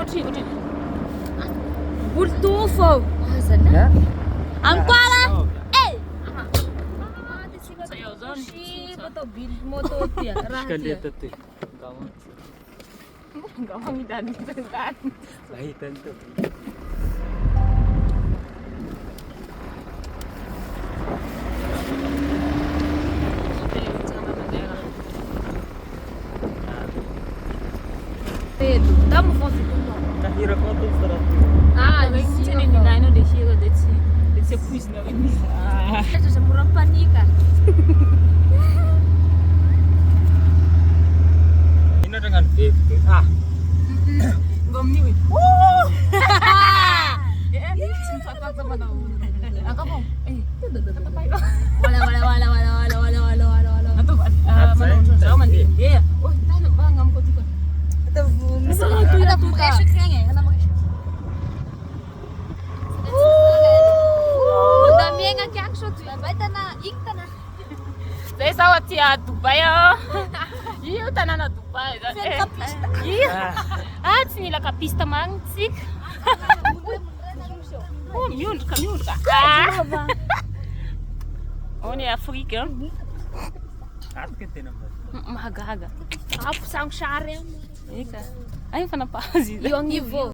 Ohatry. Olotofo. Ya? Ankoala. Eh. Sayaw zao ny Batao bil moto ty raha ty. Kaleta ty. Kamu. Gawa midani tangkan. Lahitan to. Pedro, dá uma foto do Kahirap ko to sarap. Tsini nilay no de hiro de tsi quiz na ini. Ito sa murang panika. Ino dengan 50. Ah. Gomni wi. Cinta kata mana? Angka mo. Wala. Ato manong sa man din. Oh, tano ba ngam ko tiko. Ito mag-esyo kaya nga. Ano mag-esyo? Dami nga kaya shot. Baita na, ikta na. Saya sawat siya Dubai oh. Iyo tanana Dubai. kapista. Iyo. Tsini la kapista mangsik. Oh, miundra. Oh, ni Afrika. At kita naman. Mahaga-haga. Tapos ang share mo. Ika. Ayun pa na pa. Yung ivo.